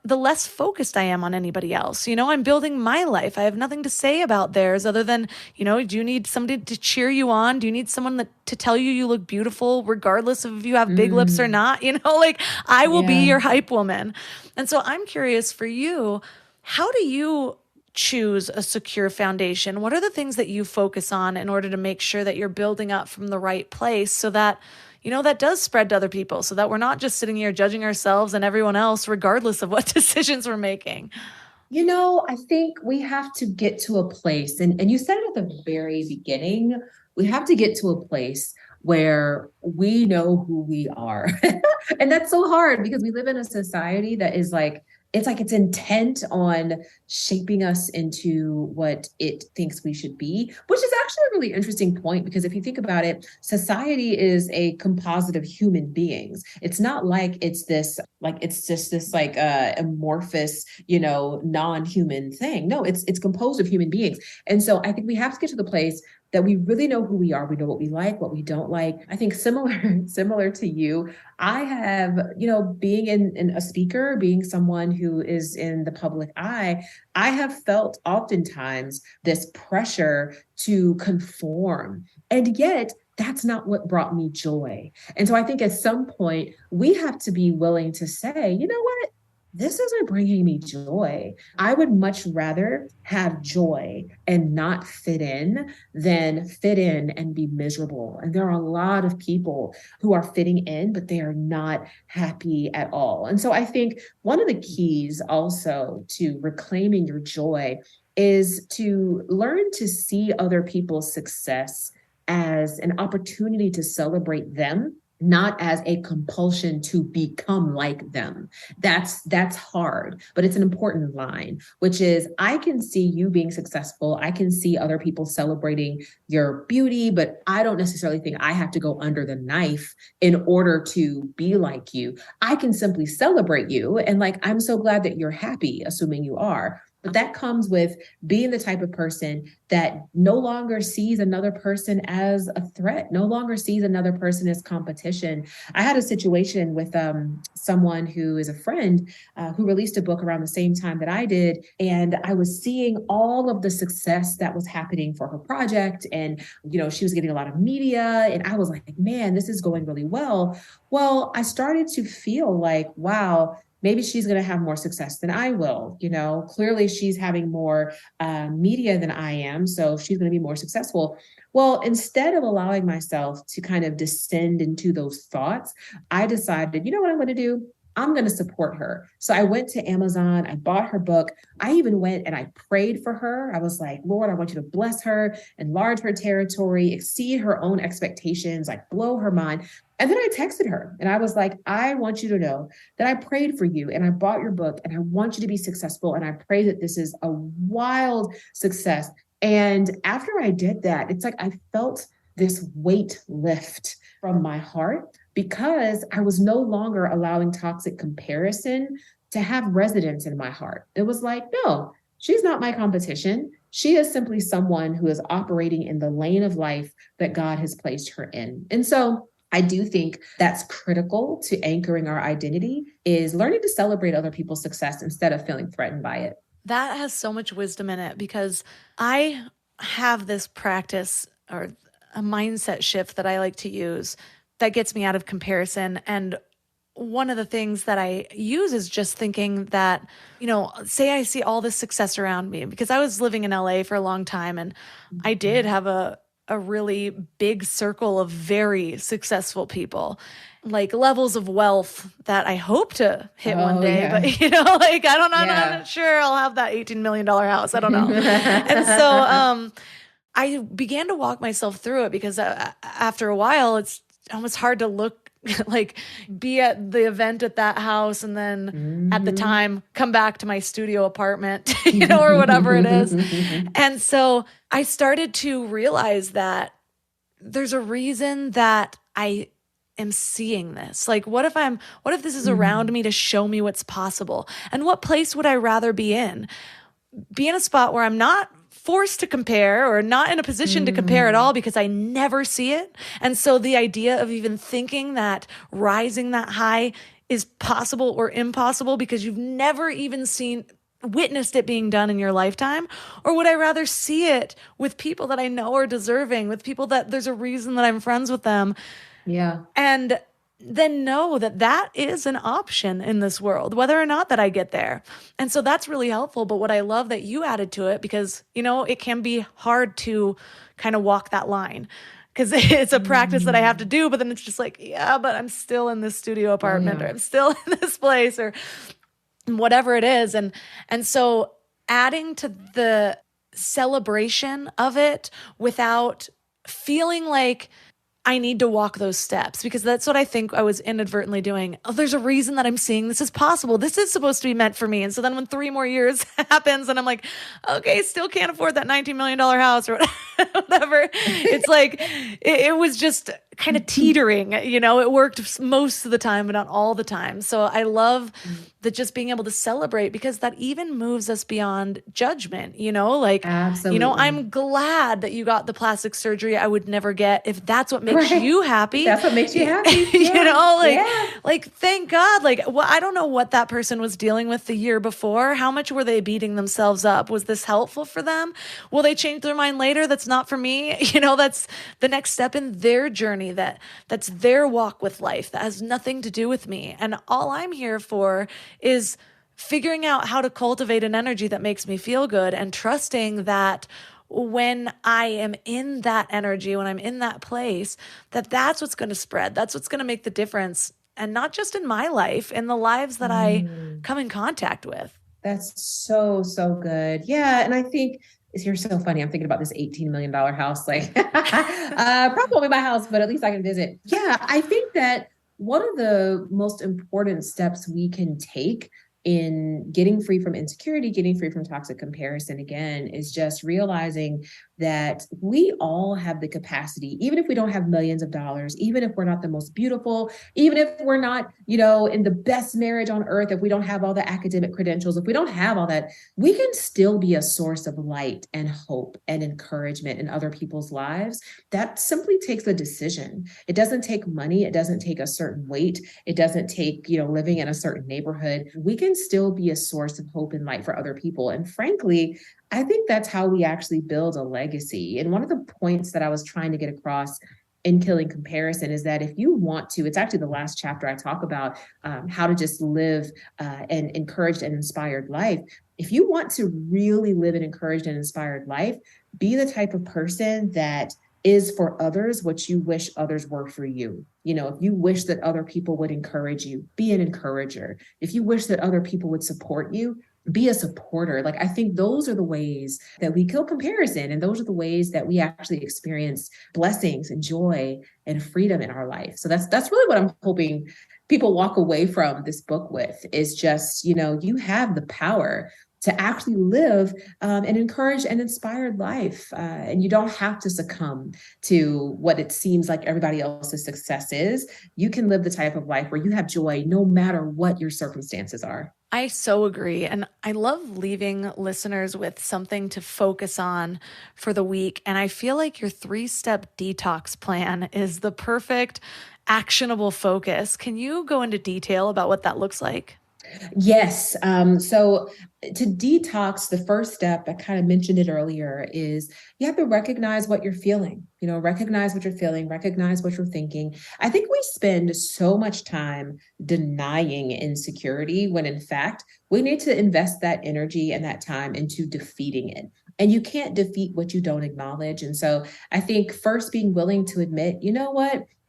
less focused I am on anybody else. I'm building my life. I have nothing to say about theirs other than, do you need somebody to cheer you on? Do you need someone to tell you look beautiful, regardless of if you have big lips or not? Like I will be your hype woman. And so I'm curious for you, how do you choose a secure foundation? What are the things that you focus on in order to make sure that you're building up from the right place so that, that does spread to other people, so that we're not just sitting here judging ourselves and everyone else, regardless of what decisions we're making? I think we have to get to a place, and you said it at the very beginning, we have to get to a place where we know who we are. And that's so hard because we live in a society that is it's intent on shaping us into what it thinks we should be, which is actually a really interesting point, because if you think about it, society is a composite of human beings. It's not like it's just this amorphous, non-human thing. No, it's composed of human beings. And so I think we have to get to the place that we really know who we are. We know what we like, what we don't like. I think similar to you, I have, being in a speaker, being someone who is in the public eye, I have felt oftentimes this pressure to conform. And yet that's not what brought me joy. And so I think at some point we have to be willing to say, you know what? This isn't bringing me joy. I would much rather have joy and not fit in than fit in and be miserable. And there are a lot of people who are fitting in, but they are not happy at all. And so I think one of the keys also to reclaiming your joy is to learn to see other people's success as an opportunity to celebrate them, not as a compulsion to become like them. That's hard, but it's an important line, which is, I can see you being successful. I can see other people celebrating your beauty, but I don't necessarily think I have to go under the knife in order to be like you. I can simply celebrate you. And I'm so glad that you're happy, assuming you are. But that comes with being the type of person that no longer sees another person as a threat, no longer sees another person as competition. I had a situation with someone who is a friend who released a book around the same time that I did. And I was seeing all of the success that was happening for her project. And, she was getting a lot of media. And I was like, man, this is going really well. Well, I started to feel like, wow, maybe she's going to have more success than I will. Clearly she's having more media than I am, so she's going to be more successful. Well, instead of allowing myself to kind of descend into those thoughts, I decided, what I'm going to do? I'm going to support her. So I went to Amazon, I bought her book. I even went and I prayed for her. I was like, Lord, I want you to bless her, enlarge her territory, exceed her own expectations, blow her mind. And then I texted her and I was like, I want you to know that I prayed for you and I bought your book and I want you to be successful. And I pray that this is a wild success. And after I did that, it's like I felt this weight lift from my heart, because I was no longer allowing toxic comparison to have residence in my heart. It was like, no, she's not my competition. She is simply someone who is operating in the lane of life that God has placed her in. And so I do think that's critical to anchoring our identity, is learning to celebrate other people's success instead of feeling threatened by it. That has so much wisdom in it, because I have this practice or a mindset shift that I like to use that gets me out of comparison. And one of the things that I use is just thinking that, say I see all this success around me, because I was living in LA for a long time and I did have a really big circle of very successful people, levels of wealth that I hope to hit one day. Yeah. But, I don't know, yeah. I'm not sure I'll have that $18 million house. I don't know. And so I began to walk myself through it, because after a while, it's almost hard to look be at the event at that house and then at the time come back to my studio apartment, or whatever it is. And so I started to realize that there's a reason that I am seeing this. What if this is around me to show me what's possible? And what place would I rather be in? Be in a spot where I'm not forced to compare, or not in a position to compare at all, because I never see it. And so the idea of even thinking that rising that high is possible or impossible because you've never even witnessed it being done in your lifetime? Or would I rather see it with people that I know are deserving, with people that there's a reason that I'm friends with them? Yeah. And then know that that is an option in this world, whether or not that I get there. And so that's really helpful. But what I love that you added to it, because, it can be hard to kind of walk that line because it's a practice that I have to do. But then it's just like, yeah, but I'm still in this studio apartment or I'm still in this place or whatever it is. And so adding to the celebration of it without feeling like I need to walk those steps, because that's what I think I was inadvertently doing. Oh, there's a reason that I'm seeing this is possible. This is supposed to be meant for me. And so then when 3 more years happens and I'm like, okay, still can't afford that $19 million house or whatever. It's like, it was just kind of teetering, it worked most of the time, but not all the time. So I love that, just being able to celebrate, because that even moves us beyond judgment, Absolutely. I'm glad that you got the plastic surgery I would never get, if that's what makes you happy. That's what makes you happy. Like, thank God. I don't know what that person was dealing with the year before. How much were they beating themselves up? Was this helpful for them? Will they change their mind later? That's not for me. That's the next step in their journey. That's their walk with life. That has nothing to do with me. And all I'm here for is figuring out how to cultivate an energy that makes me feel good, and trusting that when I am in that energy, when I'm in that place, that's what's going to spread. That's what's going to make the difference. And not just in my life, in the lives that I come in contact with. That's so, so good. Yeah. And I think you're so funny. I'm thinking about this $18 million house. Probably won't be my house, but at least I can visit. Yeah. I think that one of the most important steps we can take in getting free from insecurity, getting free from toxic comparison, again, is just realizing that we all have the capacity, even if we don't have millions of dollars, even if we're not the most beautiful, even if we're not, in the best marriage on earth, if we don't have all the academic credentials, if we don't have all that, we can still be a source of light and hope and encouragement in other people's lives. That simply takes a decision. It doesn't take money. It doesn't take a certain weight. It doesn't take, living in a certain neighborhood. We can still be a source of hope and light for other people. And frankly, I think that's how we actually build a legacy. And one of the points that I was trying to get across in Killing Comparison is that if you want to, it's actually the last chapter I talk about how to just live an encouraged and inspired life. If you want to really live an encouraged and inspired life, be the type of person that is for others what you wish others were for you. If you wish that other people would encourage you, be an encourager. If you wish that other people would support you, be a supporter. I think those are the ways that we kill comparison. And those are the ways that we actually experience blessings and joy and freedom in our life. So that's really what I'm hoping people walk away from this book with, is just, you have the power to actually live an encouraged and inspired life. And you don't have to succumb to what it seems like everybody else's success is. You can live the type of life where you have joy no matter what your circumstances are. I so agree. And I love leaving listeners with something to focus on for the week. And I feel like your 3-step detox plan is the perfect actionable focus. Can you go into detail about what that looks like? Yes. So to detox, the first step, I kind of mentioned it earlier, is you have to recognize what you're feeling, recognize what you're feeling, recognize what you're thinking. I think we spend so much time denying insecurity when in fact, we need to invest that energy and that time into defeating it. And you can't defeat what you don't acknowledge. And so I think first being willing to admit,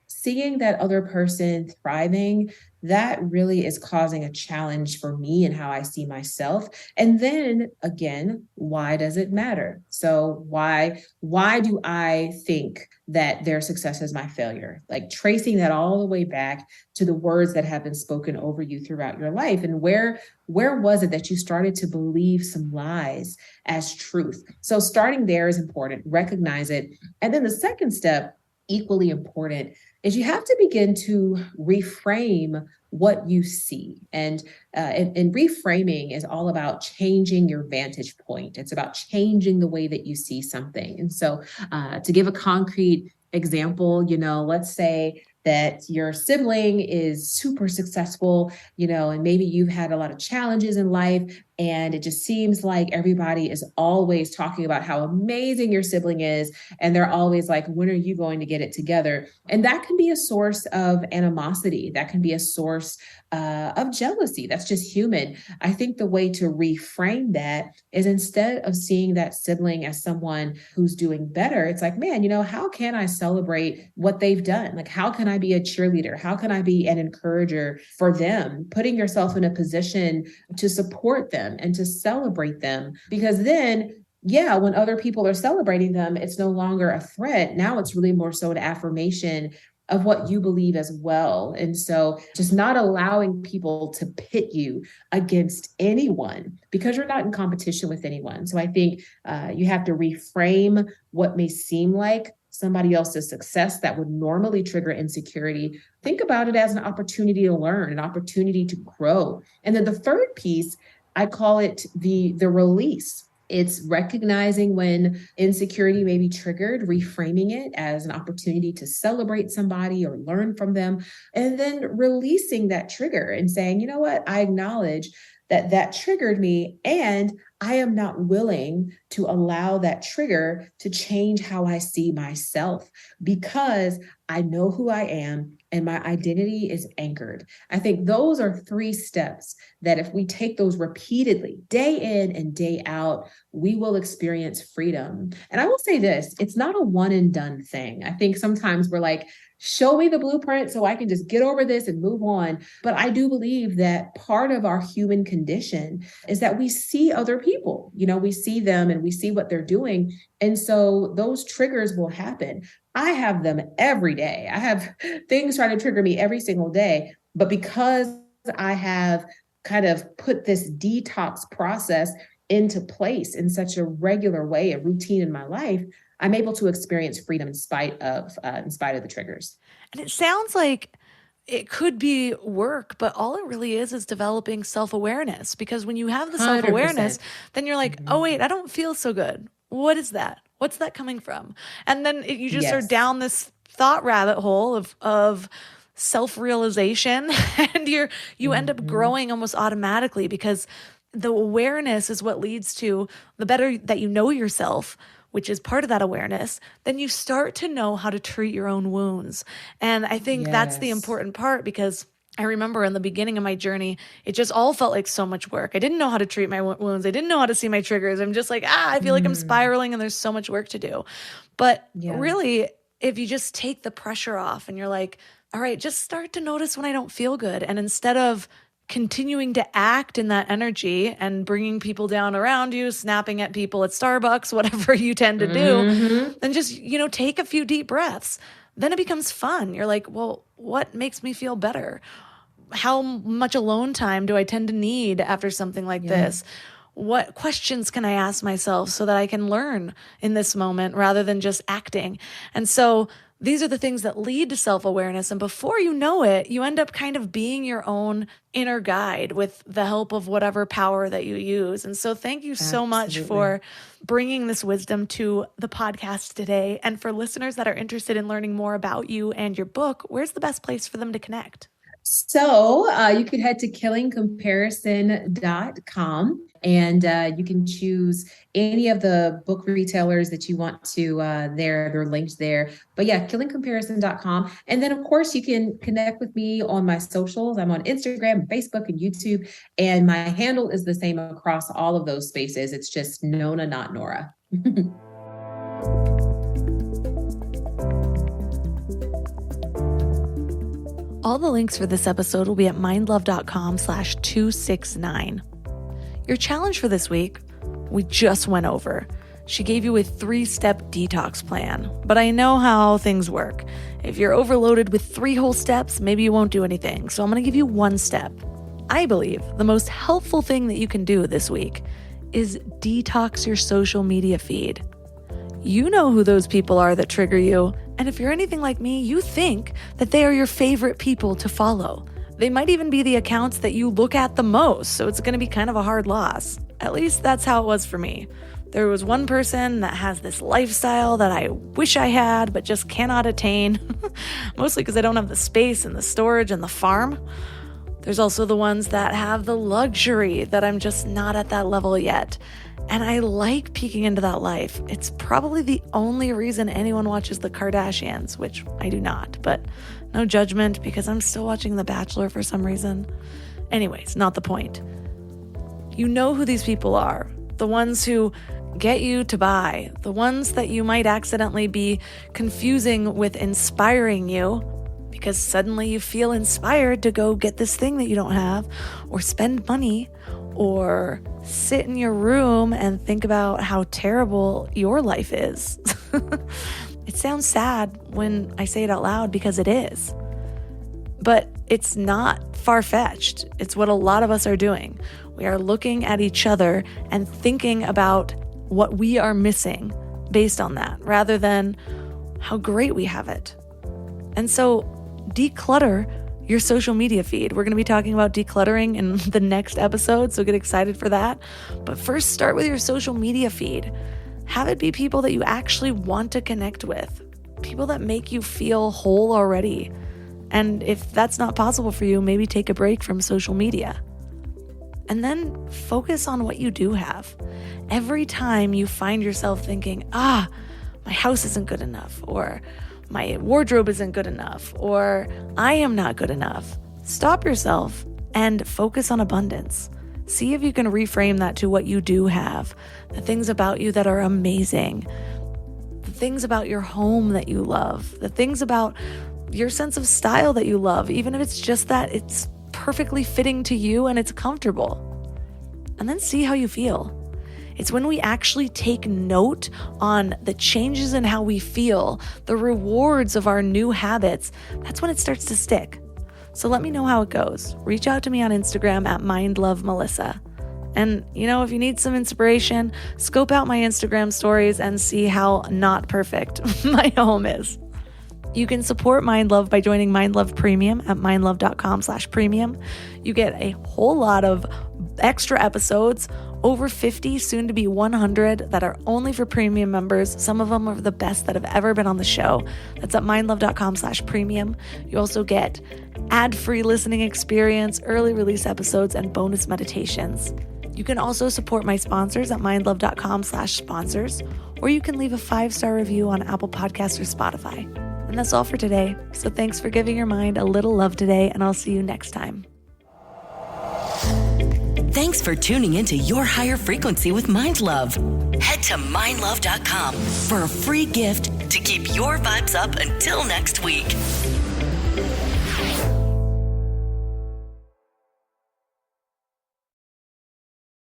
seeing that other person thriving, that really is causing a challenge for me and how I see myself. And then again, why does it matter? So why do I think that their success is my failure? Tracing that all the way back to the words that have been spoken over you throughout your life. And where was it that you started to believe some lies as truth? So starting there is important. Recognize it. And then the second step, equally important, is you have to begin to reframe what you see. And reframing is all about changing your vantage point. It's about changing the way that you see something. And so to give a concrete example, let's say that your sibling is super successful, and maybe you've had a lot of challenges in life, and it just seems like everybody is always talking about how amazing your sibling is. And they're always like, when are you going to get it together? And that can be a source of animosity. That can be a source of jealousy. That's just human. I think the way to reframe that is, instead of seeing that sibling as someone who's doing better, it's like, man, how can I celebrate what they've done? Like, how can I be a cheerleader? How can I be an encourager for them? Putting yourself in a position to support them and to celebrate them, because then, yeah, when other people are celebrating them, it's no longer a threat. Now it's really more so an affirmation of what you believe as well. And so just not allowing people to pit you against anyone, because you're not in competition with anyone. So I think you have to reframe what may seem like somebody else's success that would normally trigger insecurity. Think about it as an opportunity to learn, an opportunity to grow. And then the third piece, I call it the release. It's recognizing when insecurity may be triggered, reframing it as an opportunity to celebrate somebody or learn from them, and then releasing that trigger and saying, you know what, I acknowledge that triggered me, and I am not willing to allow that trigger to change how I see myself, because I know who I am and my identity is anchored. I think those are 3 steps that if we take those repeatedly, day in and day out, we will experience freedom. And I will say this, it's not a one and done thing. I think sometimes we're like, show me the blueprint so I can just get over this and move on. But I do believe that part of our human condition is that we see other people, we see them and we see what they're doing. And so those triggers will happen. I have them every day. I have things trying to trigger me every single day. But because I have kind of put this detox process into place in such a regular way, a routine in my life, I'm able to experience freedom in spite of the triggers. And it sounds like it could be work, but all it really is developing self-awareness. Because when you have the self-awareness, 100%. then you're like, oh wait, I don't feel so good. What is that? What's that coming from? And then you just are down this thought rabbit hole of self-realization, and you end up growing almost automatically, because the awareness is what leads to the better that you know yourself, which is part of that awareness, then you start to know how to treat your own wounds. And I think that's the important part, because I remember in the beginning of my journey, it just all felt like so much work. I didn't know how to treat my wounds. I didn't know how to see my triggers. I'm just like, I feel like I'm spiraling and there's so much work to do. But really, if you just take the pressure off and you're like, all right, just start to notice when I don't feel good. And instead of continuing to act in that energy and bringing people down around you, snapping at people at Starbucks, whatever you tend to do, then just, take a few deep breaths. Then it becomes fun. You're like, well, what makes me feel better? How much alone time do I tend to need after something like this? What questions can I ask myself so that I can learn in this moment rather than just acting? And so these are the things that lead to self-awareness. And before you know it, you end up kind of being your own inner guide with the help of whatever power that you use. And so thank you so much for bringing this wisdom to the podcast today. And for listeners that are interested in learning more about you and your book, where's the best place for them to connect? So you can head to killingcomparison.com, and you can choose any of the book retailers that you want to. They're linked there. But yeah, killingcomparison.com. And then, of course, you can connect with me on my socials. I'm on Instagram, Facebook, and YouTube. And my handle is the same across all of those spaces. It's just Nona, not Nora. All the links for this episode will be at mindlove.com/269. Your challenge for this week, we just went over. She gave you a 3-step detox plan, but I know how things work. If you're overloaded with 3 whole steps, maybe you won't do anything. So I'm going to give you 1 step. I believe the most helpful thing that you can do this week is detox your social media feed. You know who those people are that trigger you. And if you're anything like me, you think that they are your favorite people to follow. They might even be the accounts that you look at the most, so it's going to be kind of a hard loss. At least that's how it was for me. There was one person that has this lifestyle that I wish I had, but just cannot attain, mostly because I don't have the space and the storage and the farm. There's also the ones that have the luxury that I'm just not at that level yet. And I like peeking into that life. It's probably the only reason anyone watches the Kardashians, which I do not, but no judgment because I'm still watching The Bachelor for some reason. Anyways, not the point. You know who these people are. The ones who get you to buy. The ones that you might accidentally be confusing with inspiring you because suddenly you feel inspired to go get this thing that you don't have, or spend money, or sit in your room and think about how terrible your life is. It sounds sad when I say it out loud because it is. But it's not far-fetched. It's what a lot of us are doing. We are looking at each other and thinking about what we are missing based on that, rather than how great we have it. And so declutter your social media feed. We're going to be talking about decluttering in the next episode, so get excited for that. But first, start with your social media feed. Have it be people that you actually want to connect with, people that make you feel whole already. And if that's not possible for you, maybe take a break from social media. And then focus on what you do have. Every time you find yourself thinking, my house isn't good enough, or my wardrobe isn't good enough, or I am not good enough, stop yourself and focus on abundance. See if you can reframe that to what you do have, the things about you that are amazing, the things about your home that you love, the things about your sense of style that you love, even if it's just that it's perfectly fitting to you and it's comfortable. And then see how you feel. It's when we actually take note on the changes in how we feel, the rewards of our new habits, that's when it starts to stick. So let me know how it goes. Reach out to me on Instagram at mindlovemelissa. And, if you need some inspiration, scope out my Instagram stories and see how not perfect my home is. You can support Mind Love by joining Mind Love Premium at mindlove.com/premium. You get a whole lot of extra episodes, over 50, soon to be 100, that are only for premium members. Some of them are the best that have ever been on the show. That's at mindlove.com/premium. You also get ad-free listening experience, early release episodes, and bonus meditations. You can also support my sponsors at mindlove.com/sponsors, or you can leave a 5-star review on Apple Podcasts or Spotify. And that's all for today. So thanks for giving your mind a little love today, and I'll see you next time. Thanks for tuning into Your Higher Frequency with Mind Love. Head to mindlove.com for a free gift to keep your vibes up until next week.